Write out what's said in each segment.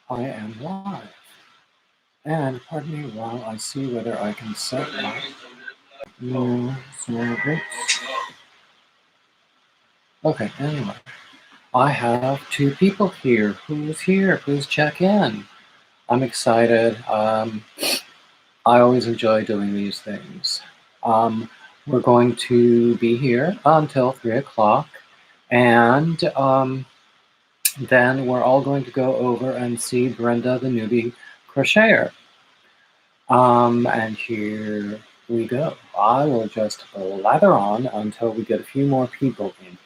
I am live. And pardon me while I see whether I can set my new oops. Okay, anyway. I have two people here. Who's here? Please check in. I'm excited. I always enjoy doing these things. We're going to be here until 3 o'clock, and then we're all going to go over and see Brenda, the newbie crocheter. And here we go. I will just lather on until we get a few more people in.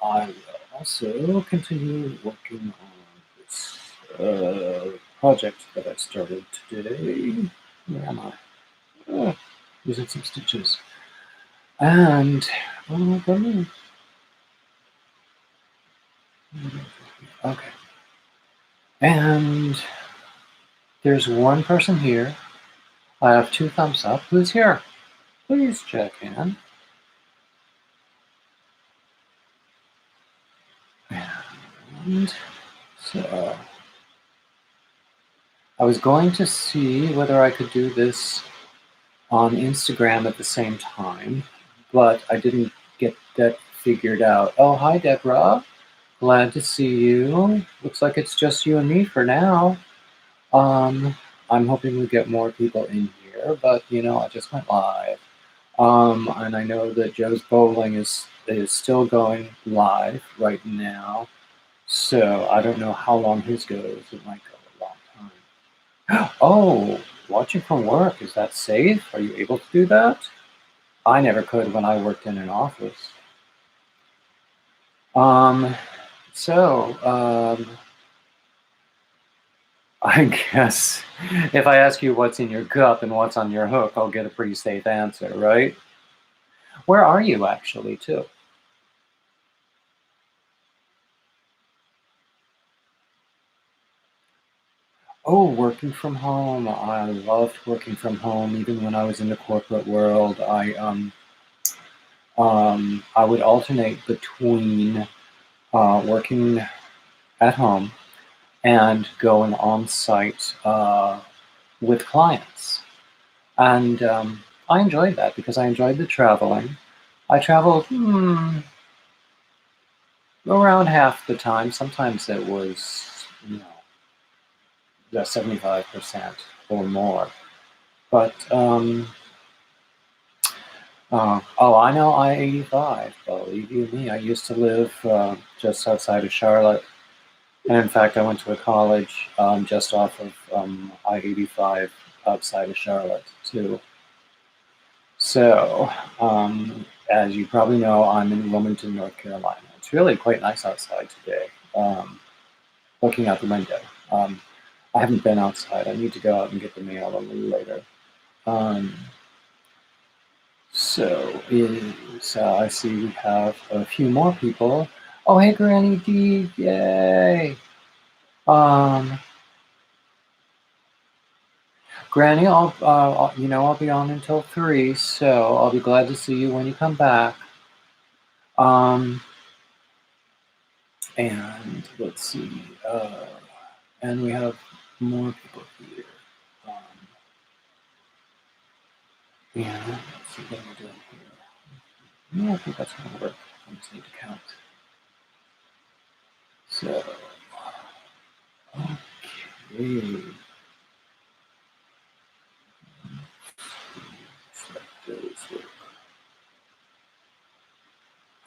I will also continue working on this project that I started today. Where am I? Using some stitches. And, okay. And there's one person here. I have 2 thumbs up. Who's here? Please check in. And so I was going to see whether I could do this on Instagram at the same time, but I didn't get that figured out. Oh, hi, Deborah. Glad to see you. Looks like it's just you and me for now. I'm hoping we get more people in here, but I just went live. And I know that Joe's Bowling is still going live right now. So I don't know how long his goes. It might go a long time. Oh, watching from work, is that safe? Are you able to do that? I never could when I worked in an office. I guess if I ask you what's in your cup and what's on your hook, I'll get a pretty safe answer, right? Where are you actually, too? Oh, working from home. I loved working from home. Even when I was in the corporate world, I would alternate between working at home and going on site with clients. And I enjoyed that because I enjoyed the traveling. I traveled around half the time. Sometimes it was, 75% or more. But, I know I-85. Believe you me, I used to live just outside of Charlotte. And in fact, I went to a college just off of I-85 outside of Charlotte, too. So, as you probably know, I'm in Wilmington, North Carolina. It's really quite nice outside today, looking out the window. I haven't been outside. I need to go out and get the mail a little later. So I see we have a few more people. Oh, hey, Granny D, yay! Granny, I'll be on until 3, so I'll be glad to see you when you come back. And let's see, and we have more people here. Yeah, let's see what we're doing here. No, I think that's gonna work. I just need to count. So, okay.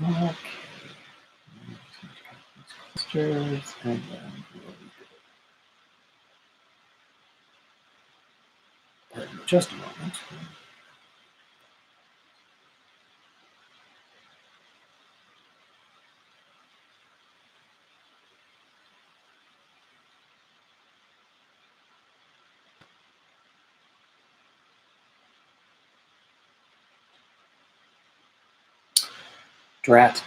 Okay. Clusters, and then just a moment. Drat.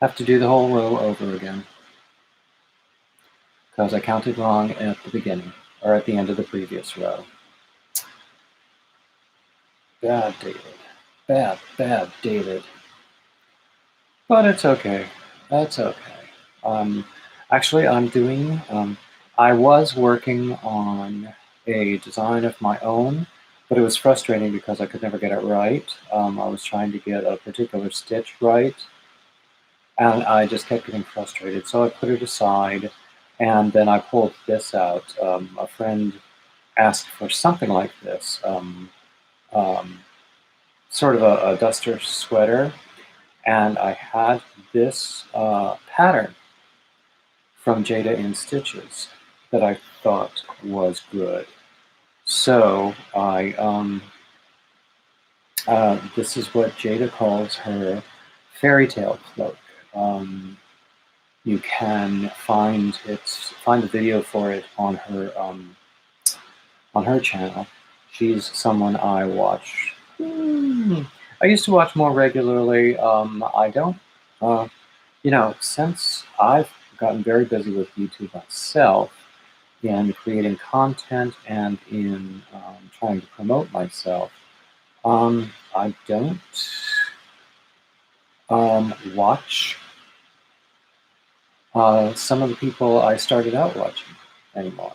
Have to do the whole row over again. Because I counted wrong at the beginning, or at the end of the previous row. Bad David. Bad David. But it's okay. That's okay. Actually, I was working on a design of my own, but it was frustrating because I could never get it right. I was trying to get a particular stitch right, and I just kept getting frustrated. So I put it aside, and then I pulled this out. A friend asked for something like this, um, sort of a duster sweater, and I had this pattern from Jada in Stitches that I thought was good. So this is what Jada calls her fairy tale cloak. You can find a video for it on her channel. She's someone I watch. I used to watch more regularly. I don't, since I've gotten very busy with YouTube myself in creating content and in trying to promote myself, I don't watch some of the people I started out watching anymore.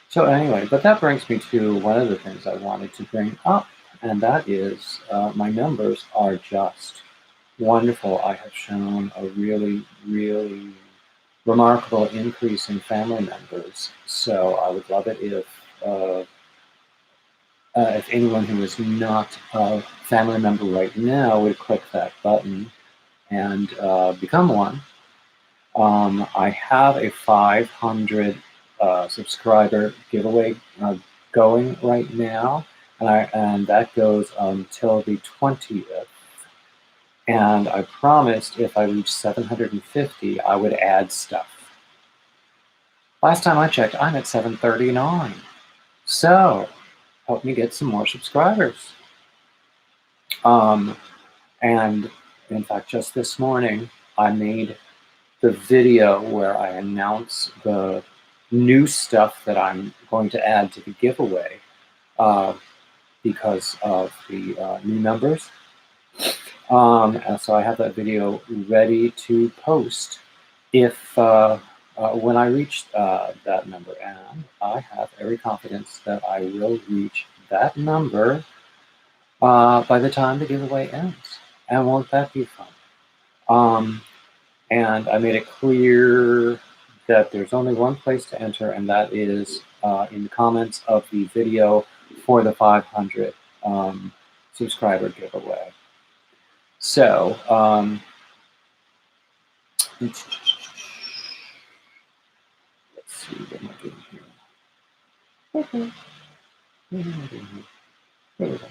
So anyway, but that brings me to one of the things I wanted to bring up, and that is my numbers are just wonderful. I have shown a really, really remarkable increase in family members. So I would love it if anyone who is not a family member right now would click that button and become one. I have a 500 subscriber giveaway going right now, and that goes until the 20th. And I promised if I reached 750, I would add stuff. Last time I checked, I'm at 739. So help me get some more subscribers. And in fact, just this morning, I made the video where I announce the new stuff that I'm going to add to the giveaway because of the new numbers. So I have that video ready to post if when I reach that number, and I have every confidence that I will reach that number by the time the giveaway ends. And won't that be fun? And I made it clear that there's only one place to enter, and that is in the comments of the video for the 500 subscriber giveaway. So, let's see, what am I doing here? Okay. What am I doing here? There we go.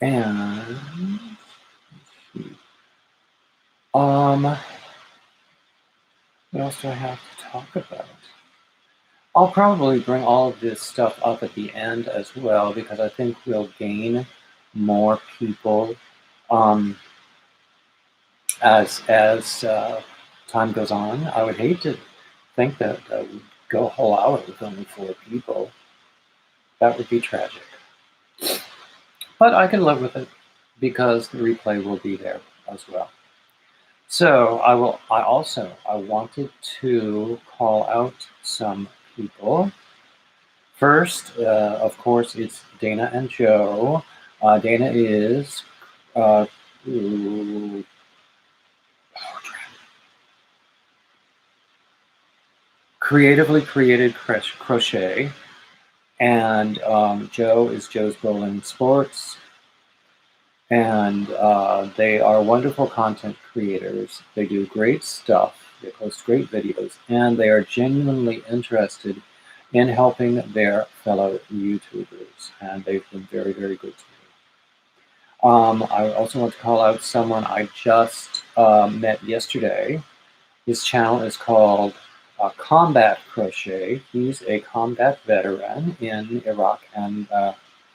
And, let's see. What else do I have to talk about? I'll probably bring all of this stuff up at the end as well, because I think we'll gain more people as time goes on. I would hate to think that we'd go a whole hour with only 4 people. That would be tragic. But I can live with it because the replay will be there as well. So I wanted to call out some people. First, of course, it's Dana and Joe. Dana is Creatively Created Crochet, and Joe is Joe's Bowling Sports. And they are wonderful content creators. They do great stuff. They post great videos, and they are genuinely interested in helping their fellow YouTubers. And they've been very, very good to me. I also want to call out someone I just met yesterday. His channel is called Combat Crochet. He's a combat veteran in Iraq and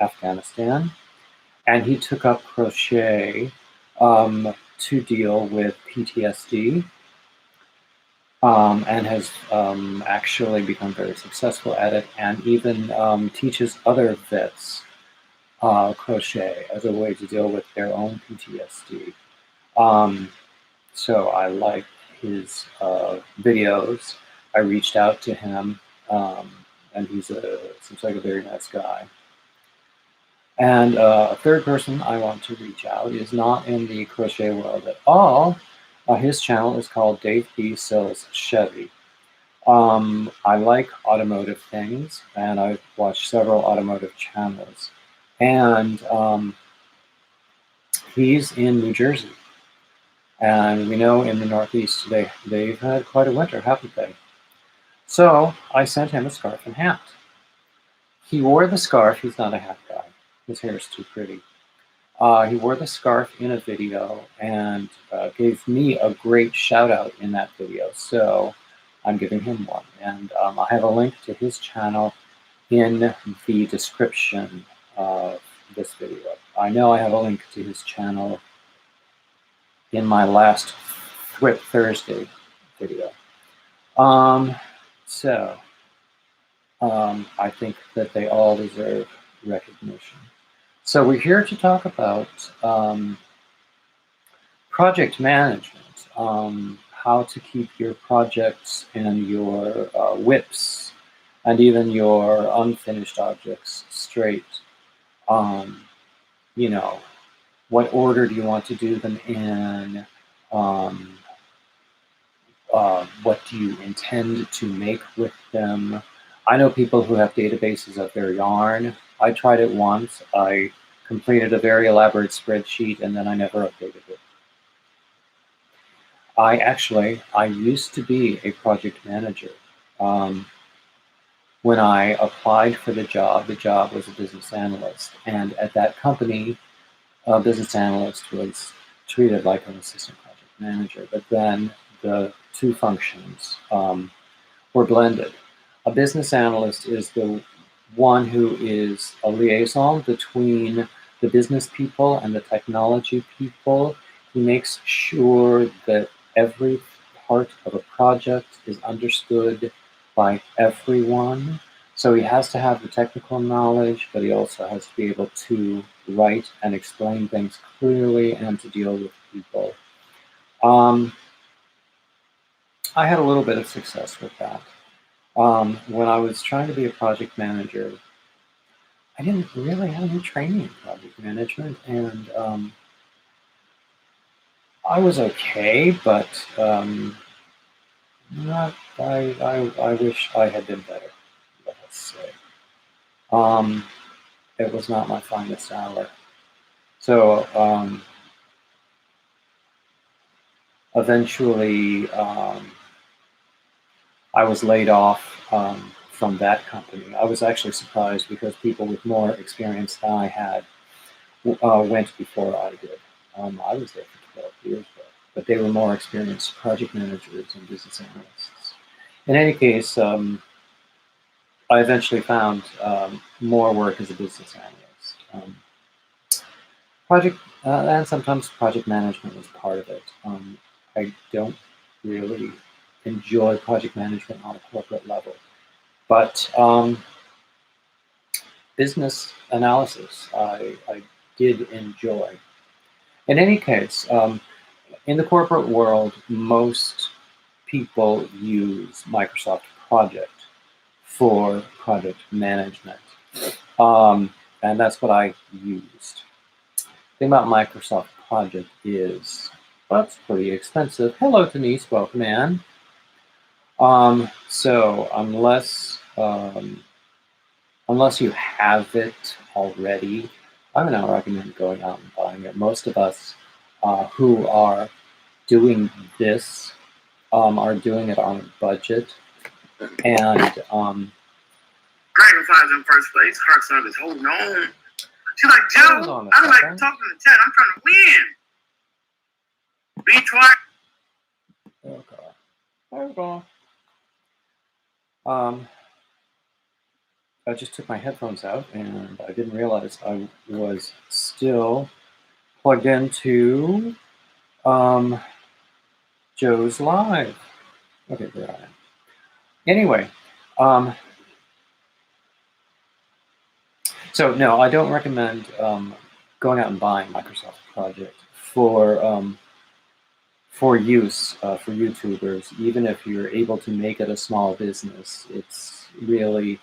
Afghanistan. And he took up crochet to deal with PTSD and has actually become very successful at it, and even teaches other vets crochet as a way to deal with their own PTSD. So I liked his videos. I reached out to him, and seems like a very nice guy. And a third person I want to reach out is not in the crochet world at all. His channel is called Dave P. Sells Chevy. I like automotive things, and I've watched several automotive channels. And he's in New Jersey. And we know in the Northeast they've had quite a winter, haven't they? So I sent him a scarf and hat. He wore the scarf. He's not a hat guy. His hair is too pretty. He wore the scarf in a video and gave me a great shout out in that video. So I'm giving him one. And I have a link to his channel in the description of this video. I know I have a link to his channel in my last Thwip Thursday video. I think that they all deserve recognition. So we're here to talk about project management, how to keep your projects and your WIPs and even your unfinished objects straight. You know, what order do you want to do them in? What do you intend to make with them? I know people who have databases of their yarn. I tried it once. I completed a very elaborate spreadsheet and then I never updated it. I used to be a project manager. When I applied for the job was a business analyst. And at that company, a business analyst was treated like an assistant project manager. But then the two functions were blended. A business analyst is the one who is a liaison between the business people and the technology people. He makes sure that every part of a project is understood by everyone. So he has to have the technical knowledge, but he also has to be able to write and explain things clearly and to deal with people. I had a little bit of success with that. When I was trying to be a project manager, I didn't really have any training in project management, and I was okay, but I wish I had been better, let us say. It was not my finest hour. So eventually I was laid off from that company. I was actually surprised because people with more experience than I had went before I did. I was there for 12 years, but they were more experienced project managers and business analysts. In any case, I eventually found more work as a business analyst. And sometimes project management was part of it. I don't really enjoy project management on a corporate level, but business analysis I did enjoy. In any case, in the corporate world, most people use Microsoft Project for project management. And that's what I used. The thing about Microsoft Project is, well, it's pretty expensive. Hello, Denise, welcome in. So unless you have it already, I would not recommend going out and buying it. Most of us who are doing this are doing it on a budget. And Dragonfly's in first place. Heartside is holding on. She's like, Joe, I don't like talking to the chat. I'm trying to win. Be twice. Okay. There we go. I just took my headphones out and I didn't realize I was still plugged into Joe's Live. Okay, there I am. Anyway, so no, I don't recommend going out and buying Microsoft Project for for use for YouTubers. Even if you're able to make it a small business, it's really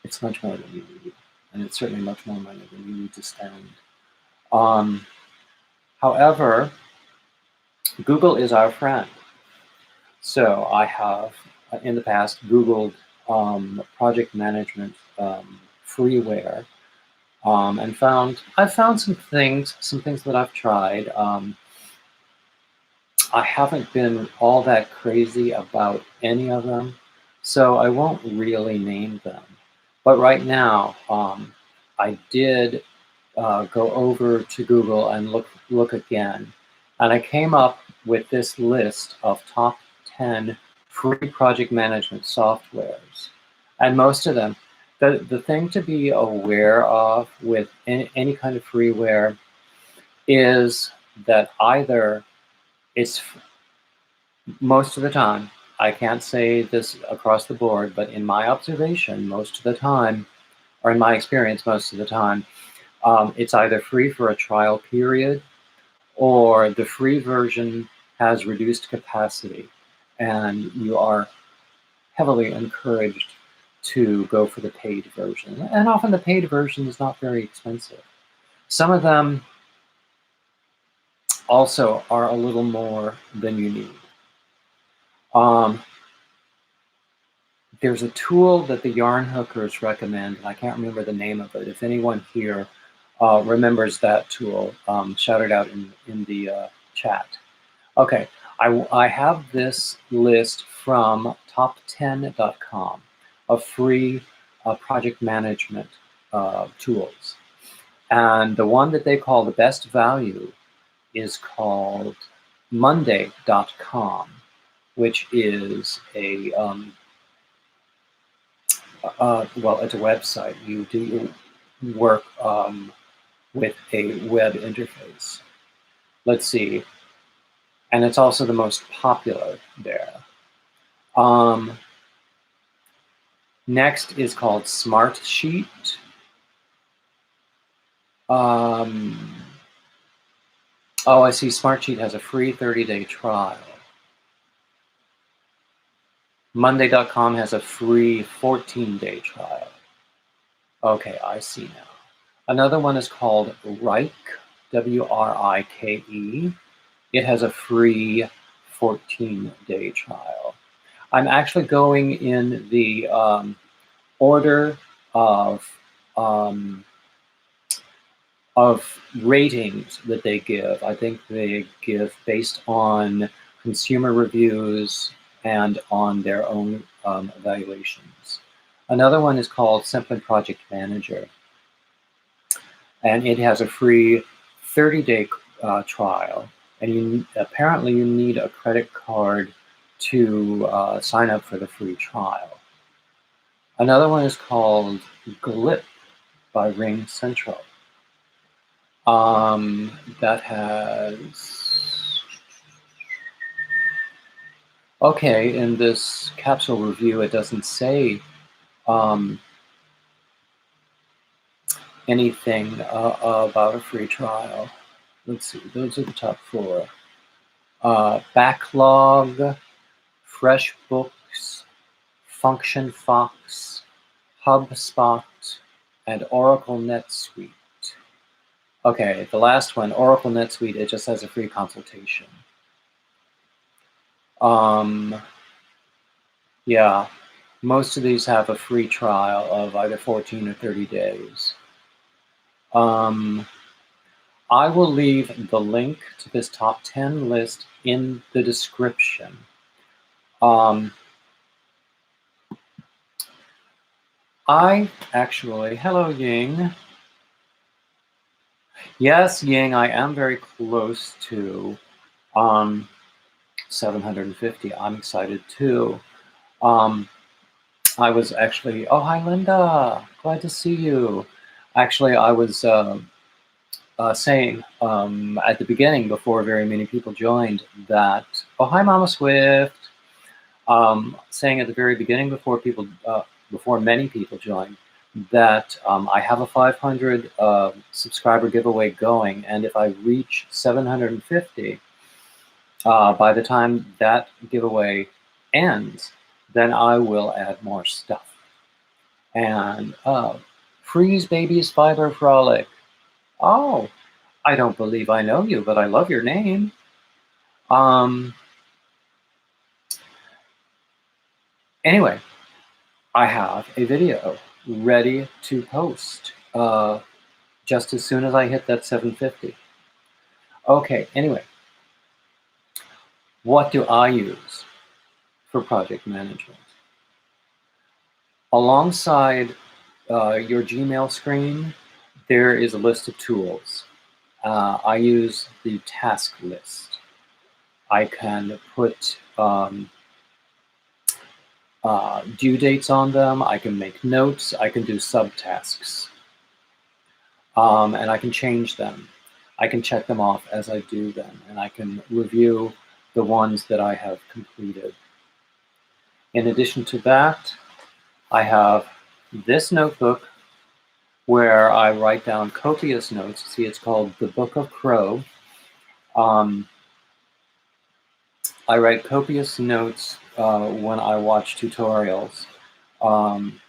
it's much more than you need, and it's certainly much more money than you need to spend. However, Google is our friend. So I have, in the past, Googled project management freeware, and I've found some things that I've tried. I haven't been all that crazy about any of them, so I won't really name them. But right now, I did go over to Google and look again, and I came up with this list of top 10 free project management softwares. And most of them, the thing to be aware of with any kind of freeware is that either it's, most of the time, I can't say this across the board, but in my observation, most of the time, or in my experience, most of the time, it's either free for a trial period, or the free version has reduced capacity, and you are heavily encouraged to go for the paid version. And often the paid version is not very expensive. Some of them also are a little more than you need. There's a tool that the yarn hookers recommend, and I can't remember the name of it. If anyone here remembers that tool, shout it out in the chat. Okay, I have this list from top10.com of free project management tools. And the one that they call the best value is called monday.com, which is a, well, it's a website. You do work with a web interface. Let's see. And it's also the most popular there. Next is called Smartsheet. Oh, I see. Smartsheet has a free 30-day trial. Monday.com has a free 14-day trial. Okay, I see now. Another one is called Wrike, W-R-I-K-E. It has a free 14-day trial. I'm actually going in the order of ratings that they give. I think they give based on consumer reviews and on their own evaluations. Another one is called Simply Project Manager, and it has a free 30-day trial. And apparently you need a credit card to sign up for the free trial. Another one is called Glip by Ring Central. That has, okay, in this capsule review, it doesn't say anything about a free trial. Let's see, those are the top 4. Backlog, FreshBooks, FunctionFox, HubSpot, and Oracle NetSuite. Okay, the last one, Oracle NetSuite, it just has a free consultation. Yeah, most of these have a free trial of either 14 or 30 days. I will leave the link to this top 10 list in the description. I actually, hello Ying. Yes, Ying, I am very close to 750. I'm excited too. I was actually, oh, hi Linda, glad to see you. Actually, I was saying at the beginning, before very many people joined, that, oh, hi Mama Swift. Saying at the very beginning, before many people joined, that I have a 500 subscriber giveaway going, and if I reach 750, by the time that giveaway ends, then I will add more stuff. And Freeze Baby's Fiber Frolic. Oh, I don't believe I know you, but I love your name. Anyway, I have a video ready to post just as soon as I hit that 750. Okay, anyway, what do I use for project management? Alongside your Gmail screen, there is a list of tools. I use the task list. I can put due dates on them. I can make notes. I can do subtasks. And I can change them. I can check them off as I do them, and I can review the ones that I have completed. In addition to that, I have this notebook where I write down copious notes. See, it's called the Book of Crow. I write copious notes when I watch tutorials. And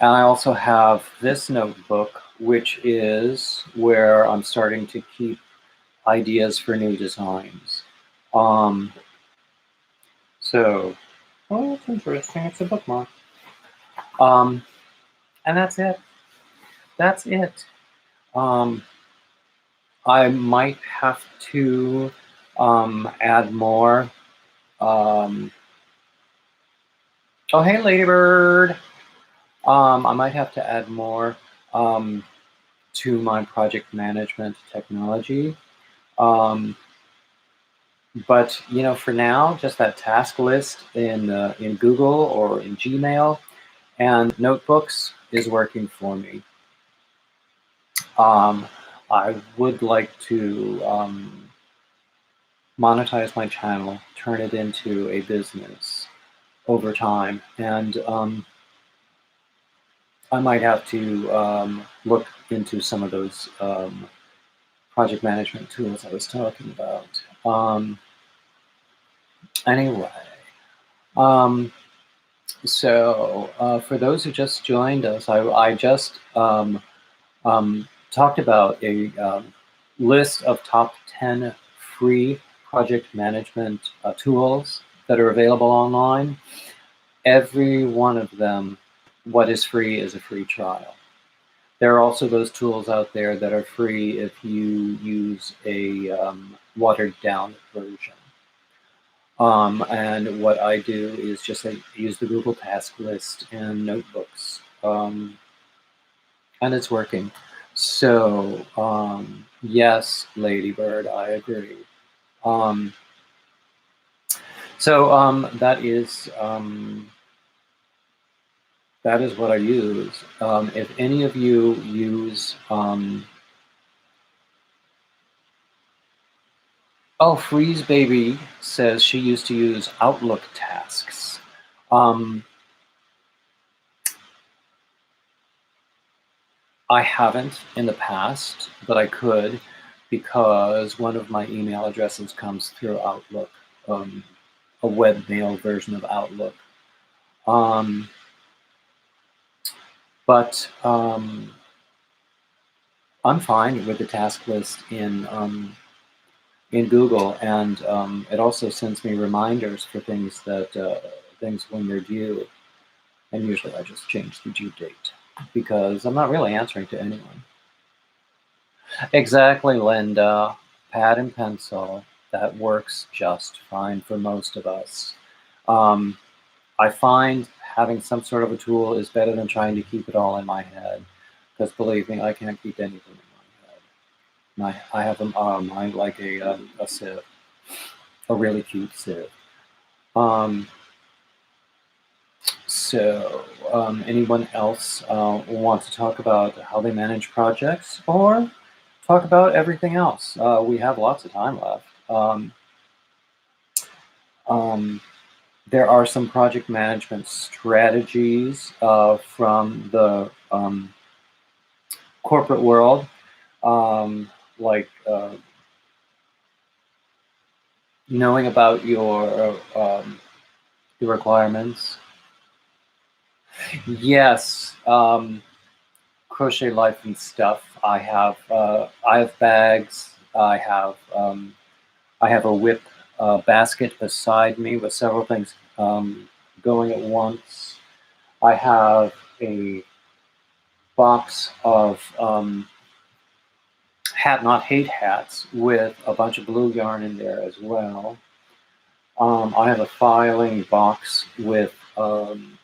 I also have this notebook, which is where I'm starting to keep ideas for new designs. So, oh, that's interesting. It's a bookmark. And that's it. That's it. I might have to add more. Oh, hey, Ladybird. I might have to add more to my project management technology. But you know, for now, just that task list in Google or in Gmail and notebooks is working for me. I would like to monetize my channel, turn it into a business over time, and I might have to look into some of those project management tools I was talking about. Anyway, so for those who just joined us, I just talked about a list of top 10 free project management tools that are available online. Every one of them, what is free is a free trial. There are also those tools out there that are free if you use a watered down version. And what I do is just use the Google Task List and notebooks. And it's working. So, yes, Ladybird, I agree. That is what I use. If any of you use, oh, Freeze Baby says she used to use Outlook tasks. I haven't in the past, but I could, because one of my email addresses comes through Outlook, a webmail version of Outlook. But I'm fine with the task list in Google, and it also sends me reminders for things when they're due. And usually I just change the due date because I'm not really answering to anyone. Exactly, Linda. Pad and pencil. That works just fine for most of us. I find having some sort of a tool is better than trying to keep it all in my head, because believe me, I can't keep anything in my head. I have a mind like a sieve, a really cute sieve. So, anyone else want to talk about how they manage projects, or talk about everything else? We have lots of time left. there are some project management strategies from the corporate world, like knowing about your requirements. Yes, crochet life and stuff. I have bags. I have a whip basket beside me with several things going at once. I have a box of hat not hate hats with a bunch of blue yarn in there as well. I have a filing box with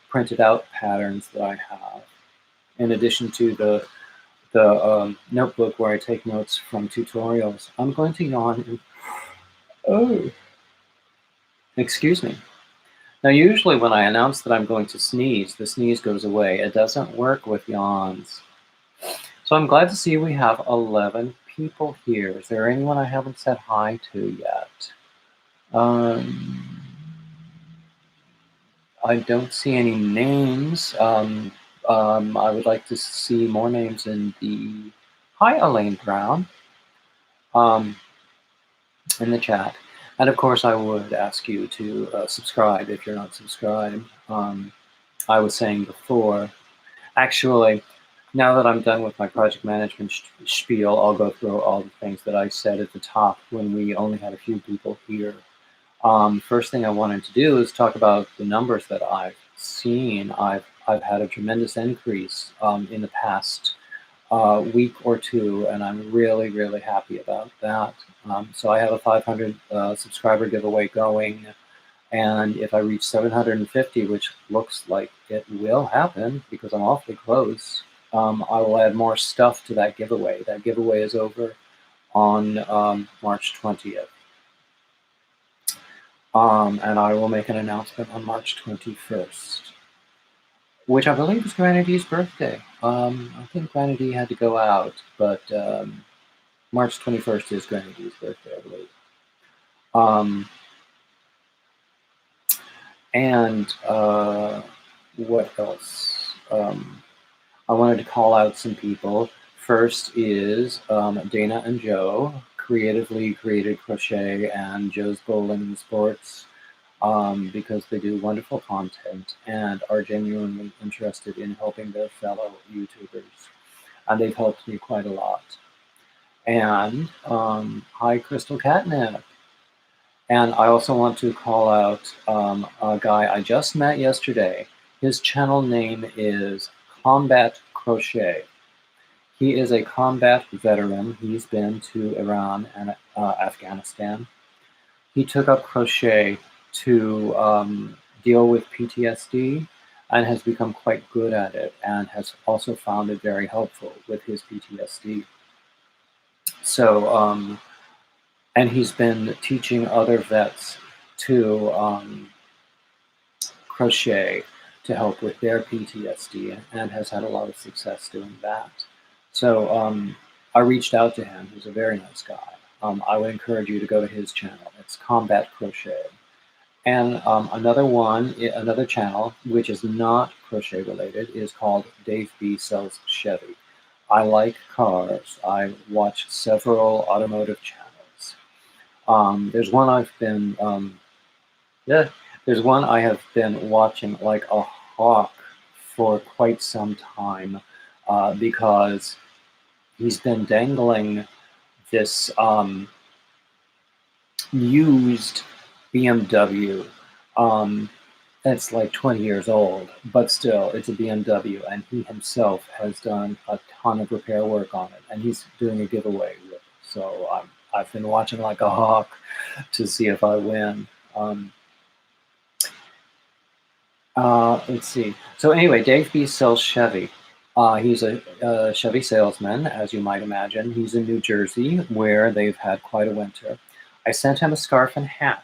printed out patterns that I have, in addition to the notebook where I take notes from tutorials. I'm going to yawn. Oh, excuse me. Now, usually when I announce that I'm going to sneeze, the sneeze goes away. It doesn't work with yawns. So I'm glad to see we have 11 people here. Is there anyone I haven't said hi to yet? I don't see any names. I would like to see more names in the... Hi, Elaine Brown. In the chat. And of course, I would ask you to subscribe if you're not subscribed. I was saying before, actually, now that I'm done with my project management spiel, I'll go through all the things that I said at the top when we only had a few people here. First thing I wanted to do is talk about the numbers that I've seen. I've had a tremendous increase in the past week or two, and I'm really, really happy about that. So I have a 500 subscriber giveaway going, and if I reach 750, which looks like it will happen because I'm awfully close, I will add more stuff to that giveaway. That giveaway is over on March 20th. And I will make an announcement on March 21st, which I believe is Granny birthday. I think Granny had to go out, but March 21st is Granny birthday, I believe. And what else? I wanted to call out some people. First is Dana and Joe, creatively created crochet and Joe's Bowling and Sports, because they do wonderful content and are genuinely interested in helping their fellow YouTubers. And they've helped me quite a lot. And hi, Crystal Catnip. And I also want to call out a guy I just met yesterday. His channel name is Combat Crochet. He is a combat veteran. He's been to Iran and Afghanistan. He took up crochet to deal with PTSD and has become quite good at it, and has also found it very helpful with his PTSD. So, and he's been teaching other vets to crochet to help with their PTSD, and has had a lot of success doing that. So I reached out to him. He's a very nice guy. I would encourage you to go to his channel. It's Combat Crochet. And another channel, which is not crochet related, is called Dave B Sells Chevy. I like cars. I watch several automotive channels. There's one I have been watching like a hawk for quite some time, because he's been dangling this used BMW. It's like 20 years old, but still, it's a BMW, and he himself has done a ton of repair work on it, and he's doing a giveaway with it. So I've been watching like a hawk to see if I win. Let's see. So anyway, Dave B sells Chevy. He's a Chevy salesman, as you might imagine. He's in New Jersey, where they've had quite a winter. I sent him a scarf and hat,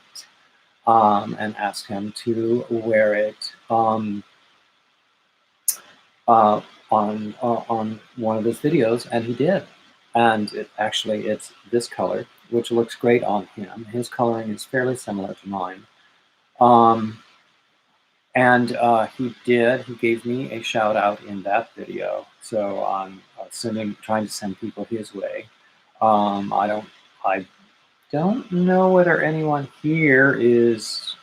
and asked him to wear it on one of his videos, and he did. And it's this color, which looks great on him. His coloring is fairly similar to mine. And he gave me a shout out in that video. So I'm trying to send people his way. I don't know whether anyone here is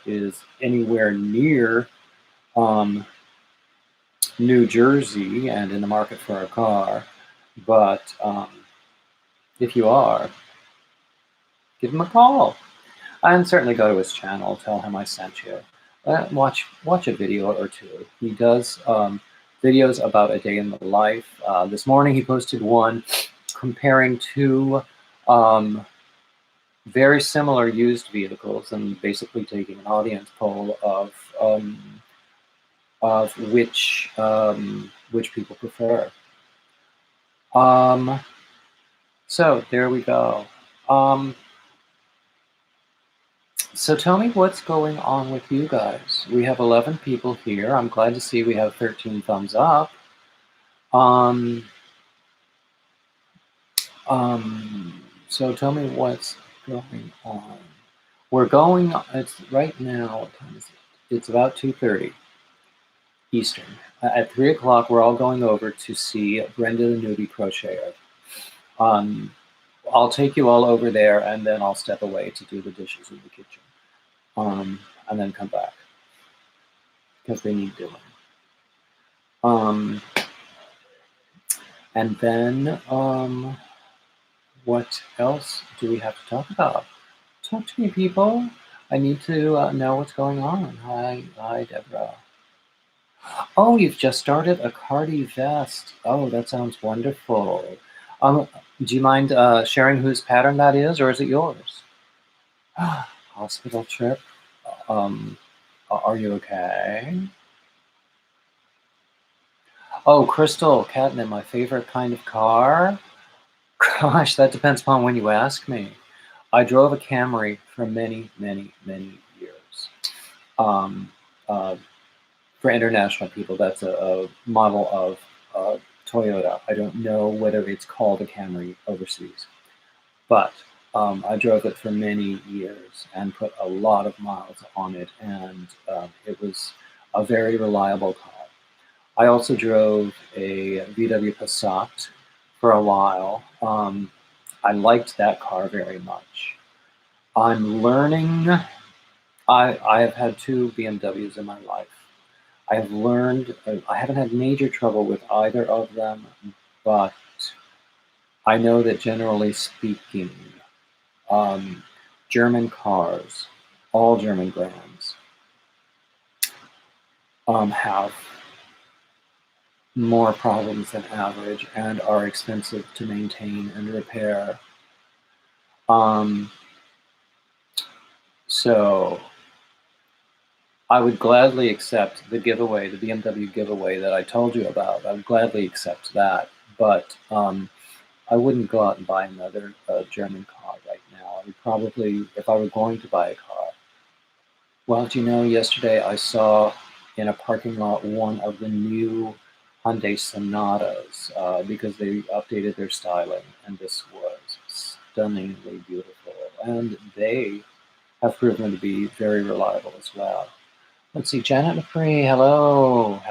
anywhere near New Jersey and in the market for a car, but if you are, give him a call. And certainly go to his channel, tell him I sent you. Watch a video or two. He does videos about a day in the life. This morning he posted one comparing two very similar used vehicles and basically taking an audience poll of which people prefer. So there we go. So tell me what's going on with you guys. We have 11 people here. I'm glad to see we have 13 thumbs up. So tell me what's going on. We're going, it's right now, what time is it? It's about 2:30 Eastern. At 3 o'clock, we're all going over to see Brenda the Newbie Crocheter. I'll take you all over there, and then I'll step away to do the dishes in the kitchen. And then come back, because they need doing. And then, what else do we have to talk about? Talk to me, people. I need to know what's going on. Hi, Deborah. Oh, you've just started a Cardi vest. Oh, that sounds wonderful. Do you mind sharing whose pattern that is, or is it yours? Hospital trip. Are you okay? Oh, Crystal, catnip, my favorite kind of car? Gosh, that depends upon when you ask me. I drove a Camry for many, many, many years. For international people, that's a model of Toyota. I don't know whether it's called a Camry overseas. But I drove it for many years and put a lot of miles on it, and it was a very reliable car. I also drove a VW Passat for a while. I liked that car very much. I'm learning. I have had two BMWs in my life. I have learned. I haven't had major trouble with either of them, but I know that generally speaking, German cars, all German brands, have more problems than average and are expensive to maintain and repair. So I would gladly accept the giveaway, the BMW giveaway that I told you about. I would gladly accept that, but I wouldn't go out and buy another German car right now. I would probably, if I were going to buy a car. Well, do you know, yesterday I saw in a parking lot one of the new Hyundai Sonatas because they updated their styling, and this was stunningly beautiful. And they have proven to be very reliable as well. Let's see, Janet McCree, hello.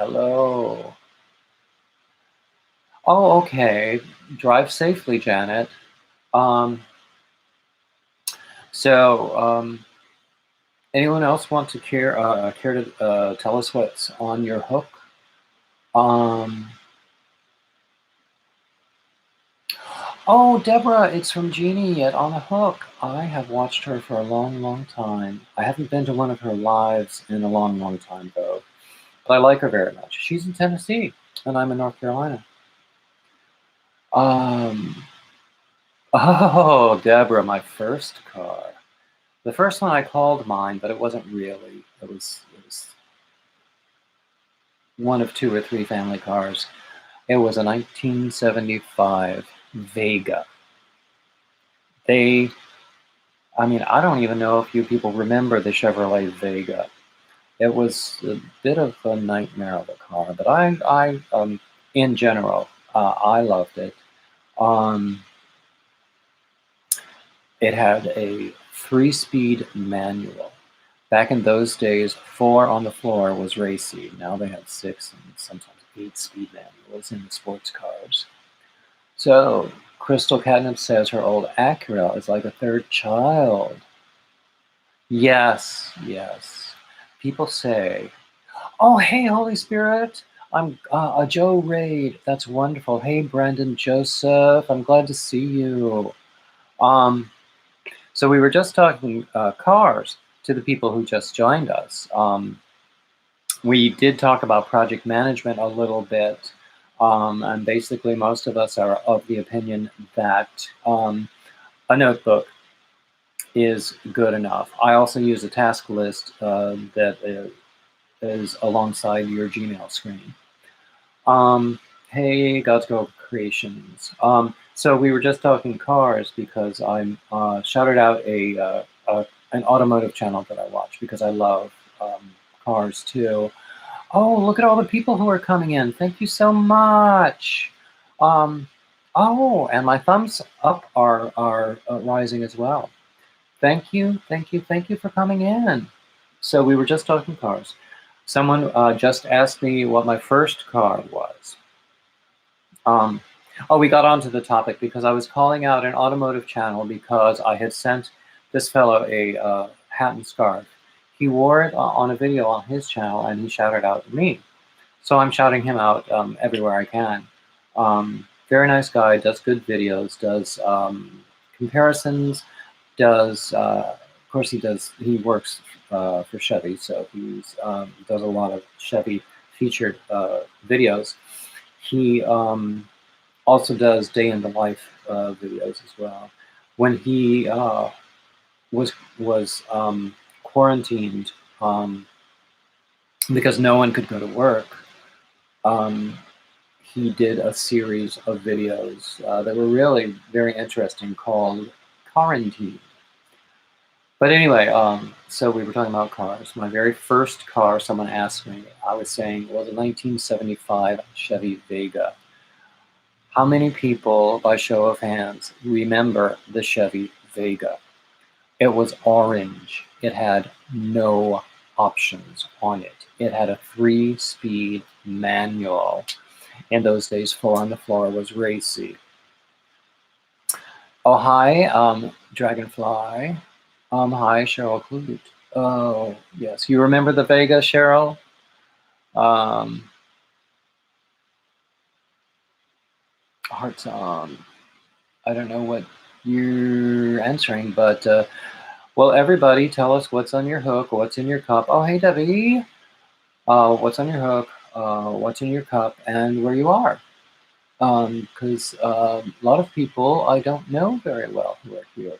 Oh, okay. Drive safely, Janet. Anyone else want to care to tell us what's on your hook? Oh, Deborah, it's from Jeannie at On the Hook. I have watched her for a long, long time. I haven't been to one of her lives in a long, long time, though. But I like her very much. She's in Tennessee, and I'm in North Carolina. Oh, Deborah, my first car. The first one I called mine, but it wasn't really. It was one of two or three family cars. It was a 1975 Vega. I don't even know if you people remember the Chevrolet Vega. It was a bit of a nightmare of a car, but I in general, I loved it. It had a 3-speed manual. Back in those days, 4 on the floor was racy. Now they have 6 and sometimes 8 speed manuals in the sports cars. So, Crystal Catnip says her old Acura is like a third child. Yes, yes. People say, oh, hey, Holy Spirit. I'm a Joe Raid. That's wonderful. Hey, Brandon Joseph. I'm glad to see you. So we were just talking cars to the people who just joined us. We did talk about project management a little bit. And basically, most of us are of the opinion that a notebook is good enough. I also use a task list that is alongside your Gmail screen. Hey, God's Girl Creations. So we were just talking cars because I shouted out an automotive channel that I watch because I love cars too. Oh, look at all the people who are coming in. Thank you so much. Oh, and my thumbs up are rising as well. Thank you for coming in. So we were just talking cars. Someone just asked me what my first car was. We got onto the topic because I was calling out an automotive channel because I had sent this fellow a hat and scarf. He wore it on a video on his channel and he shouted out to me. So I'm shouting him out everywhere I can. Very nice guy, does good videos, does comparisons, does, of course he works for Chevy, so he does a lot of Chevy featured videos. He also does day in the life videos as well. When he was quarantined because no one could go to work, he did a series of videos that were really very interesting called Quarantine. But anyway, so we were talking about cars. My very first car, someone asked me, I was saying, was a 1975 Chevy Vega. How many people, by show of hands, remember the Chevy Vega? It was orange. It had no options on it. It had a 3-speed manual. In those days, 4 on the floor was racy. Oh, hi, Dragonfly. Hi, Cheryl Clute. Oh, yes. You remember the Vega, Cheryl? Hearts on. I don't know what you're answering, but, well, everybody, tell us what's on your hook, what's in your cup. Oh, hey, Debbie. What's on your hook, what's in your cup, and where you are. Because a lot of people I don't know very well who are here.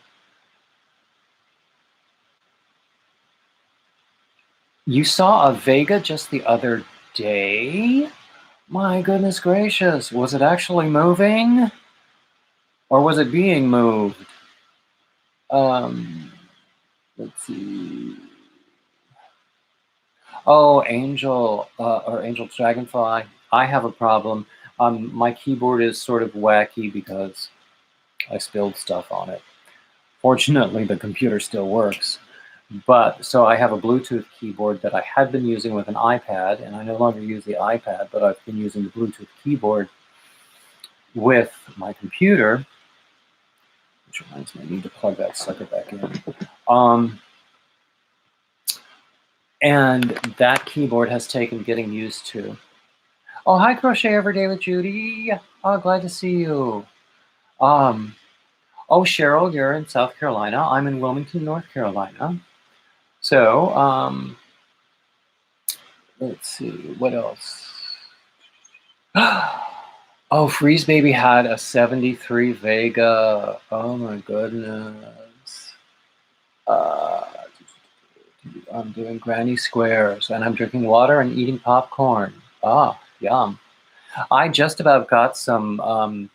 You saw a Vega just the other day? My goodness gracious, was it actually moving? Or was it being moved? Let's see. Oh, Angel, or Angel Dragonfly, I have a problem. My keyboard is sort of wacky because I spilled stuff on it. Fortunately, the computer still works. But so I have a Bluetooth keyboard that I had been using with an iPad, and I no longer use the iPad, but I've been using the Bluetooth keyboard with my computer, which reminds me, I need to plug that sucker back in. And that keyboard has taken getting used to. Oh, hi, Crochet Every Day with Judy. Oh, glad to see you. Oh, Cheryl, you're in South Carolina. I'm in Wilmington, North Carolina. So, let's see, what else? Oh, Freeze Baby had a 73 Vega. Oh my goodness. I'm doing granny squares and I'm drinking water and eating popcorn. Ah, yum. I just about got some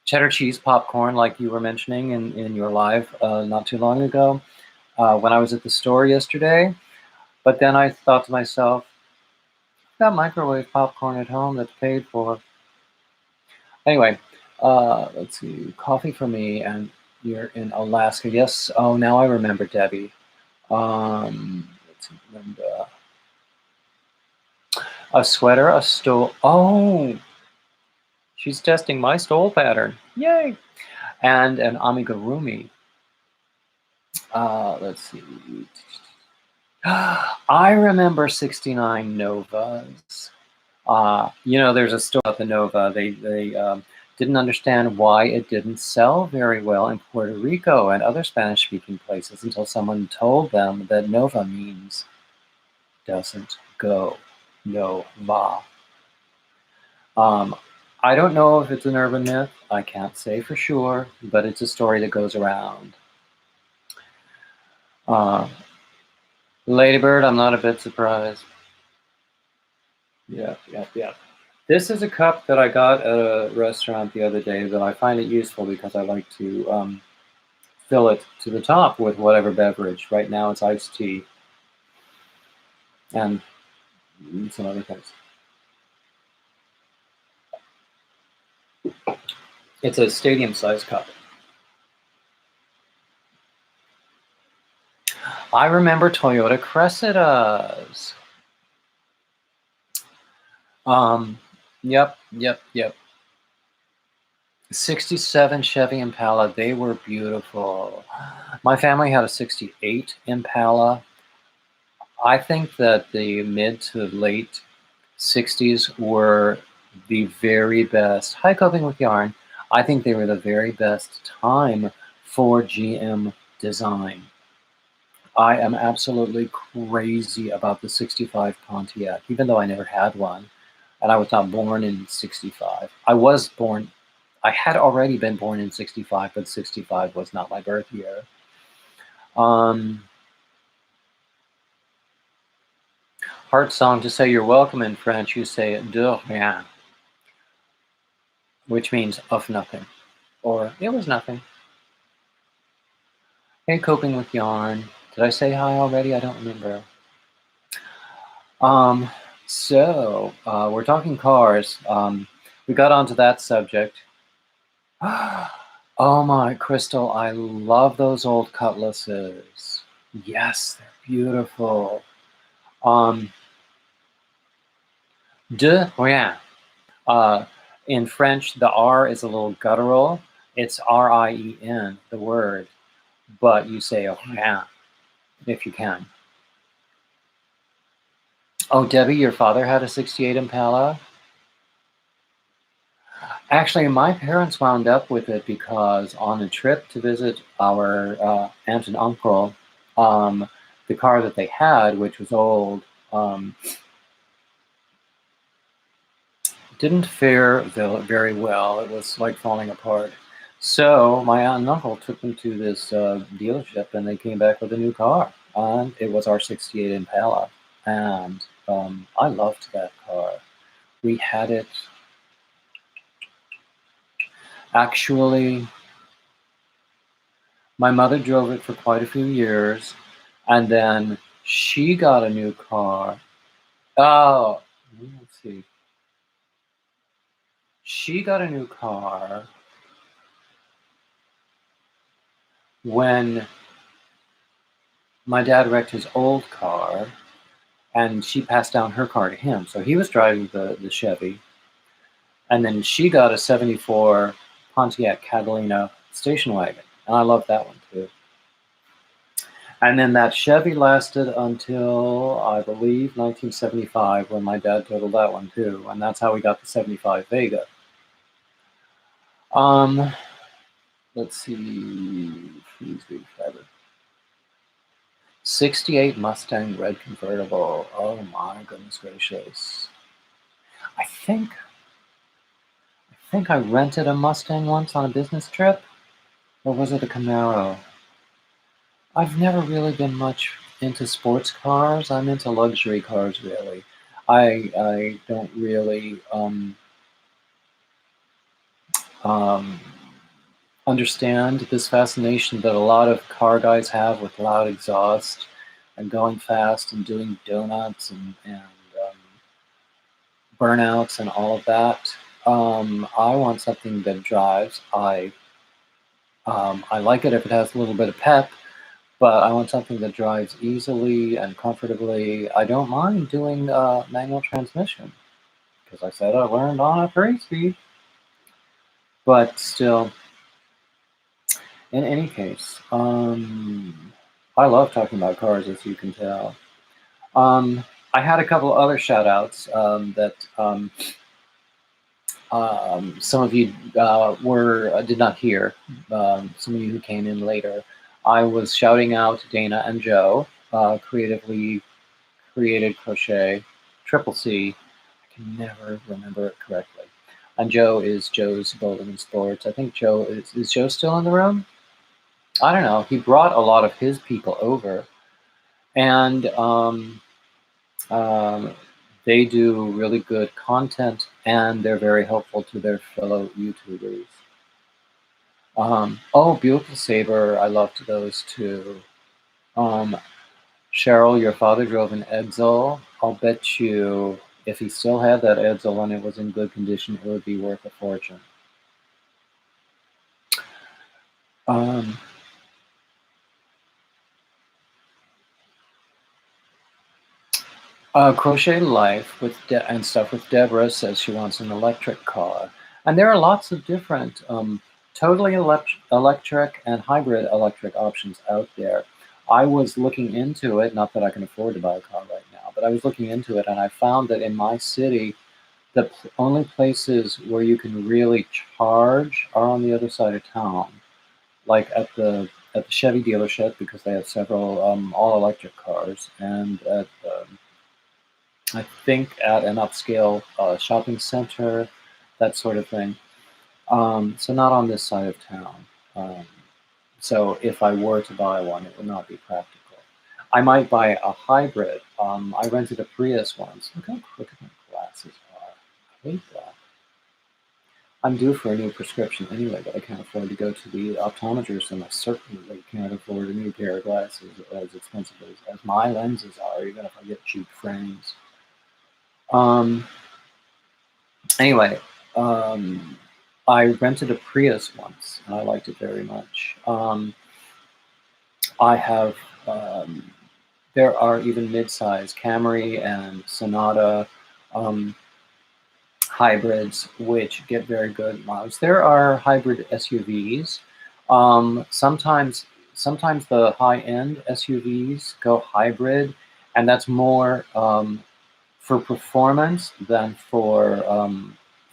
cheddar cheese popcorn like you were mentioning in your live not too long ago when I was at the store yesterday. But then I thought to myself, I've got microwave popcorn at home that's paid for. Anyway, let's see, coffee for me, and you're in Alaska. Yes, oh, now I remember, Debbie. Let's Linda. A sweater, a stole. Oh, she's testing my stole pattern. Yay! And an amigurumi. Let's see. I remember 69 Novas. There's a story about the Nova. They didn't understand why it didn't sell very well in Puerto Rico and other Spanish-speaking places until someone told them that Nova means doesn't go. Nova. I don't know if it's an urban myth. I can't say for sure, but it's a story that goes around. Ladybird, I'm not a bit surprised. Yeah. This is a cup that I got at a restaurant the other day that I find it useful because I like to fill it to the top with whatever beverage. Right now it's iced tea and some other things. It's a stadium-sized cup. I remember Toyota Cressidas. Yep. 67 Chevy Impala, they were beautiful. My family had a 68 Impala. I think that the mid to late 60s were the very best. Hi, Coping with Yarn. I think they were the very best time for GM design. I am absolutely crazy about the 65 Pontiac, even though I never had one. And I was not born in 65. I had already been born in 65, but 65 was not my birth year. Heart song, to say you're welcome in French, you say de rien, which means of nothing, or it was nothing. Hey, Coping with Yarn. Did I say hi already? I don't remember. So we're talking cars. We got onto that subject. Oh my, Crystal, I love those old cutlasses. Yes, they're beautiful. De rien. In French, the R is a little guttural. It's R-I-E-N, the word. But you say rien, if you can. Oh, Debbie, your father had a 68 Impala? Actually, my parents wound up with it because on a trip to visit our aunt and uncle, the car that they had, which was old, didn't fare very well. It was like falling apart. So my aunt and uncle took them to this dealership, and they came back with a new car. And it was our 68 Impala. And I loved that car. We had it. Actually, my mother drove it for quite a few years, and then she got a new car. Oh, let's see. She got a new car when my dad wrecked his old car, and she passed down her car to him. So he was driving the Chevy, and then she got a 74 Pontiac Catalina station wagon, and I love that one too. And then that Chevy lasted until, I believe, 1975, when my dad totaled that one too, and that's how we got the 75 Vega. Let's see, please be forever. 68 Mustang red convertible. Oh my goodness gracious! I think I rented a Mustang once on a business trip, or was it a Camaro? I've never really been much into sports cars. I'm into luxury cars, really. I don't really understand this fascination that a lot of car guys have with loud exhaust and going fast and doing donuts and burnouts and all of that. I want something that drives. I like it if it has a little bit of pep, but I want something that drives easily and comfortably. I don't mind doing manual transmission, because I said I learned on a 3-speed. But still, in any case, I love talking about cars, as you can tell. I had a couple other shout outs that some of you did not hear. Some of you who came in later. I was shouting out Dana and Joe, creatively created crochet, Triple C. I can never remember it correctly. And Joe is Joe's Building and Sports. I think Joe is Joe still in the room? I don't know. He brought a lot of his people over, and they do really good content, and they're very helpful to their fellow YouTubers. Oh, Beautiful Saber, I loved those too. Cheryl, your father drove an Edsel. I'll bet you if he still had that Edsel and it was in good condition, it would be worth a fortune. Crochet Life and stuff with Deborah says she wants an electric car. And there are lots of different totally electric and hybrid electric options out there. I was looking into it, not that I can afford to buy a car right now, but I was looking into it and I found that in my city, the only places where you can really charge are on the other side of town, like at the Chevy dealership, because they have several all-electric cars, and at I think at an upscale shopping center, that sort of thing. So not on this side of town. So if I were to buy one, it would not be practical. I might buy a hybrid. I rented a Prius once. Look how crooked my glasses are. I hate that. I'm due for a new prescription anyway, but I can't afford to go to the optometrist, and I certainly can't afford a new pair of glasses as expensive as my lenses are, even if I get cheap frames. Anyway, I rented a Prius once, and I liked it very much. I have, there are even mid-size Camry and Sonata hybrids, which get very good miles. There are hybrid SUVs. Sometimes the high-end SUVs go hybrid, and that's more for performance than for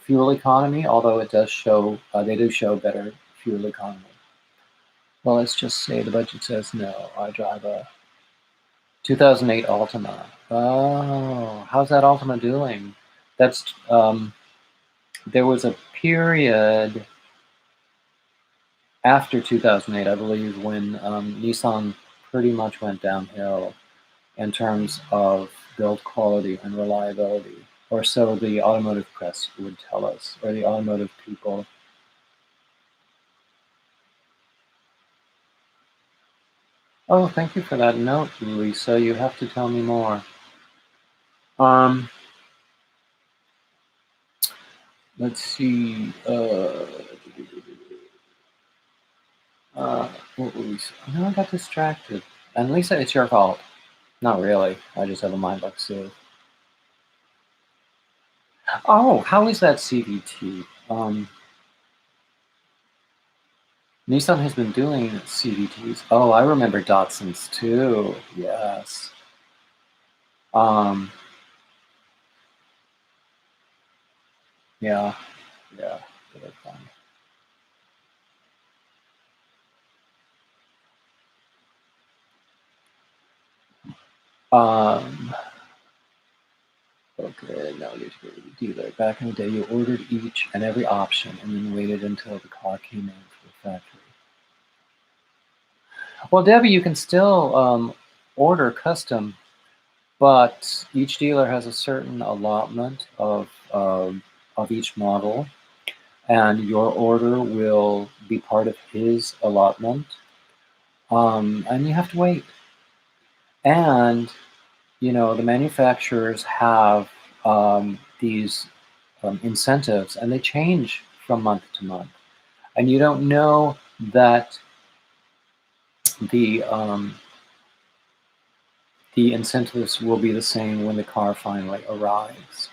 fuel economy, although it does show, they do show better fuel economy. Well, let's just say the budget says no. I drive a 2008 Altima. Oh, how's that Altima doing? That's, there was a period after 2008, I believe, when Nissan pretty much went downhill in terms of build quality and reliability, or so the automotive press would tell us, or the automotive people. Oh, thank you for that note, Lisa. You have to tell me more. Let's see. What was? No, I got distracted. And Lisa, it's your fault. Not really. I just have a mind like Sue. Oh, how is that CVT? Nissan has been doing CVTs. Oh, I remember Datsuns too. Yes. Yeah. They're fun. Okay, now you go to the dealer. Back in the day, you ordered each and every option and then waited until the car came in from the factory. Well, Debbie, you can still order custom, but each dealer has a certain allotment of each model, and your order will be part of his allotment, and you have to wait. And the manufacturers have these incentives, and they change from month to month, and you don't know that the incentives will be the same when the car finally arrives.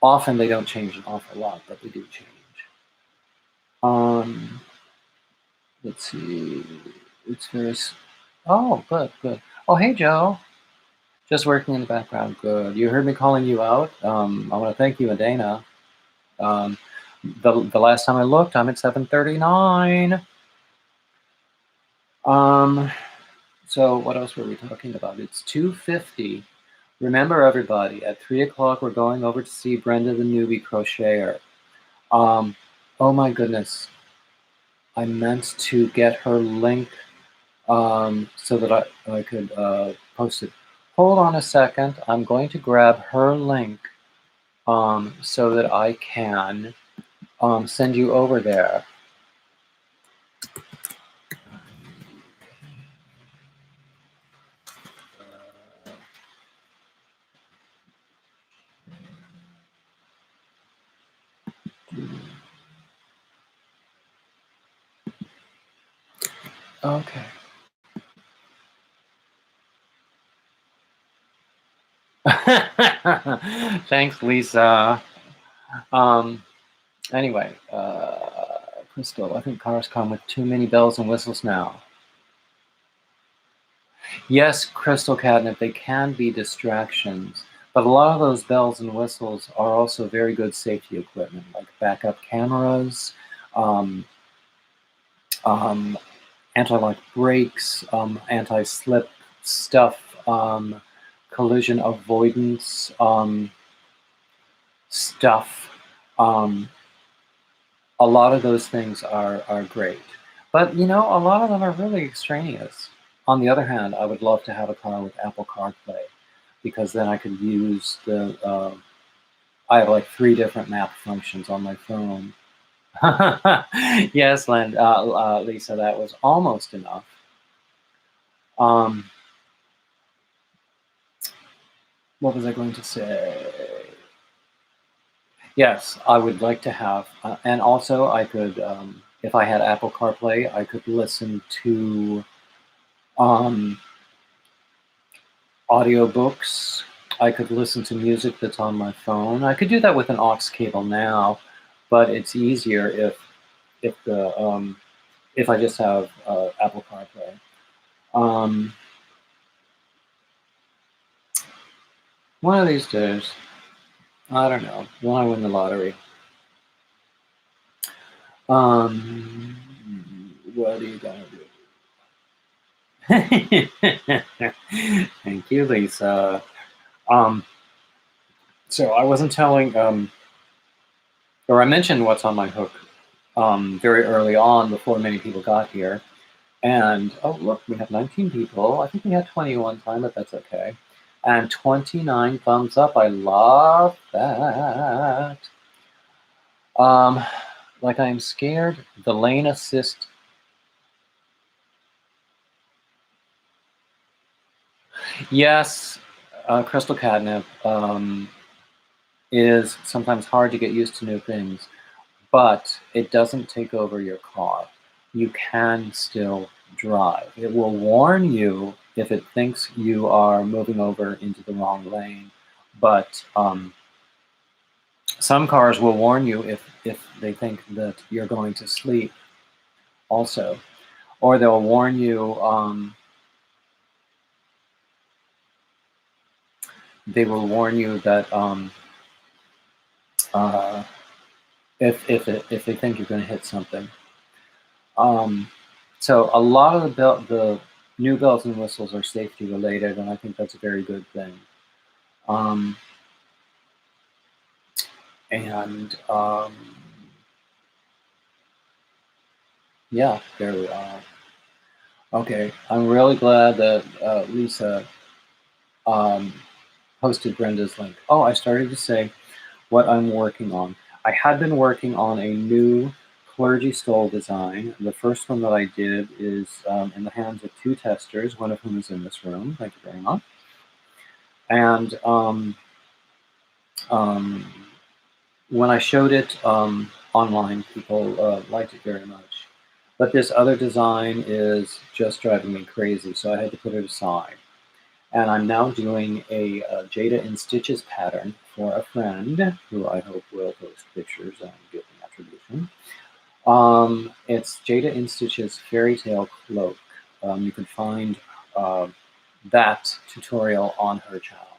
Often they don't change an awful lot, but they do change. Let's see. It's very. Oh, good. Oh, hey, Joe. Just working in the background. Good. You heard me calling you out. I want to thank you and Dana. The last time I looked, I'm at 7:39. So what else were we talking about? It's 2:50. Remember, everybody, at 3 o'clock we're going over to see Brenda the newbie crocheter. Oh my goodness. I meant to get her link so that I could post it. Hold on a second. I'm going to grab her link so that I can send you over there. Okay. Thanks, Lisa. Anyway, Crystal, I think cars come with too many bells and whistles now. Yes, Crystal Catnip, they can be distractions, but a lot of those bells and whistles are also very good safety equipment, like backup cameras, anti-lock brakes, anti-slip stuff, collision avoidance stuff. A lot of those things are great. But, a lot of them are really extraneous. On the other hand, I would love to have a car with Apple CarPlay, because then I could use I have like 3 different map functions on my phone. Yes, Lisa, that was almost enough. What was I going to say? Yes, I would like to have, and also I could, if I had Apple CarPlay, I could listen to audiobooks. I could listen to music that's on my phone. I could do that with an aux cable now, but it's easier if I just have Apple CarPlay. One of these days, I don't know, when I win the lottery. What are you gonna do? Thank you, Lisa. So I wasn't telling, or I mentioned what's on my hook very early on before many people got here. And, oh, look, we have 19 people. I think we had 20 one time, but that's okay. And 29 thumbs up. I love that. Like I'm scared. The lane assist. Yes, Crystal Catnip is sometimes hard to get used to new things, but it doesn't take over your car. You can still drive. It will warn you if it thinks you are moving over into the wrong lane, but some cars will warn you if they think that you're going to sleep also, or they'll warn you, they will warn you that if they think you're going to hit something. So a lot of the new bells and whistles are safety related, and I think that's a very good thing. Yeah, there we are. Okay, I'm really glad that Lisa posted Brenda's link. Oh, I started to say what I'm working on. I had been working on a new clergy stole design. The first one that I did is in the hands of 2 testers, one of whom is in this room. Thank you very much. And when I showed it online, people liked it very much. But this other design is just driving me crazy, so I had to put it aside. And I'm now doing a Jada in Stitches pattern for a friend who I hope will post pictures and give me attribution. It's Jada in Stitches Fairy Tale Cloak. You can find that tutorial on her channel.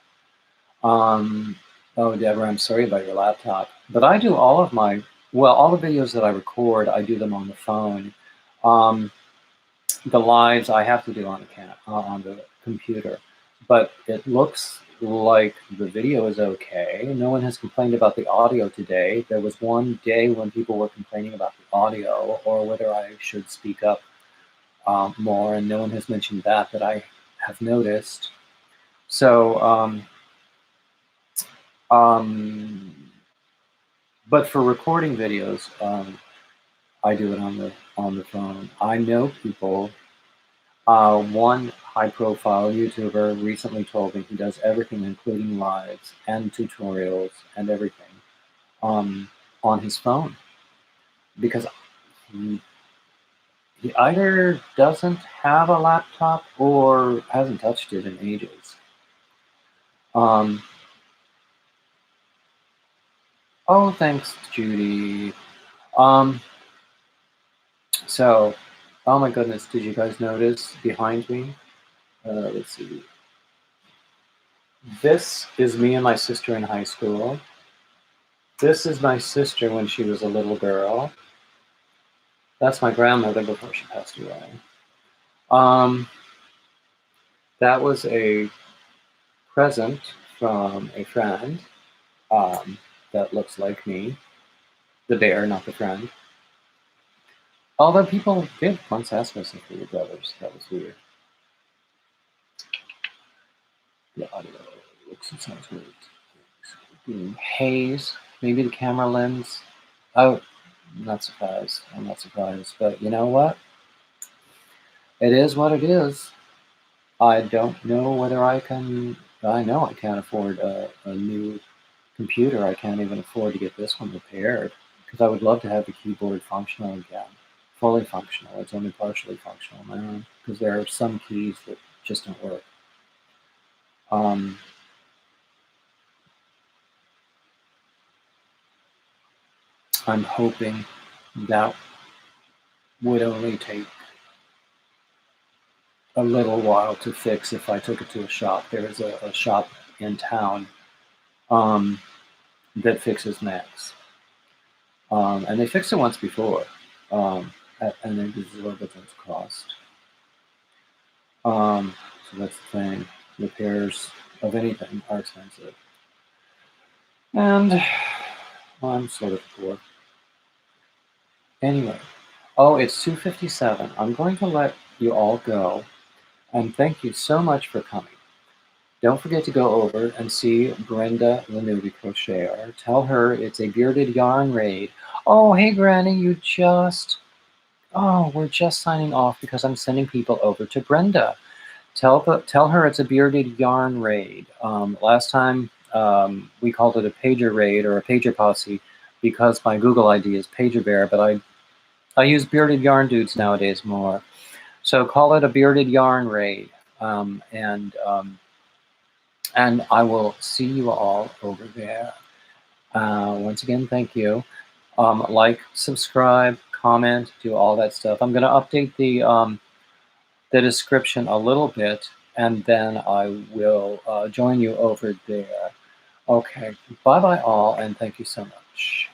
Oh, Deborah, I'm sorry about your laptop. But I do all of my, well, all the videos that I record, I do them on the phone. The lives I have to do on the computer. But it looks like the video is okay. No one has complained about the audio today. There was one day when people were complaining about the audio or whether I should speak up more, and no one has mentioned that I have noticed. So, but for recording videos, I do it on the phone. I know people. One high-profile YouTuber recently told me he does everything, including lives and tutorials and everything, on his phone, because he either doesn't have a laptop or hasn't touched it in ages. Oh, thanks, Judy. So, oh my goodness, did you guys notice behind me? Let's see. This is me and my sister in high school. This is my sister when she was a little girl. That's my grandmother before she passed away. That was a present from a friend that looks like me. The bear, not the friend. Although people did once ask us if we were brothers. That was weird. The audio looks and sounds weird. Haze, maybe the camera lens. Oh, I'm not surprised. I'm not surprised. But you know what? It is what it is. I don't know whether I can. I know I can't afford a new computer. I can't even afford to get this one repaired because I would love to have the keyboard functional again. Fully functional. It's only partially functional now because there are some keys that just don't work. I'm hoping that would only take a little while to fix if I took it to a shop. There is a shop in town that fixes Macs. And they fixed it once before. And they absorb its cost. So that's the thing. Repairs of anything are expensive. And well, I'm sort of poor. Anyway, oh, it's 2:57. I'm going to let you all go. And thank you so much for coming. Don't forget to go over and see Brenda the Newbie Crocheter. Tell her it's a bearded yarn raid. Oh, hey, Granny, you just... Oh, we're just signing off because I'm sending people over to Brenda. Tell her it's a bearded yarn raid. Last time we called it a pager raid or a pager posse because my Google ID is Pager Bear, but I use bearded yarn dudes nowadays more. So call it a bearded yarn raid, and I will see you all over there. Once again, thank you. Like, subscribe, comment, do all that stuff. I'm going to update the description a little bit, and then I will join you over there. Okay, bye-bye all, and thank you so much.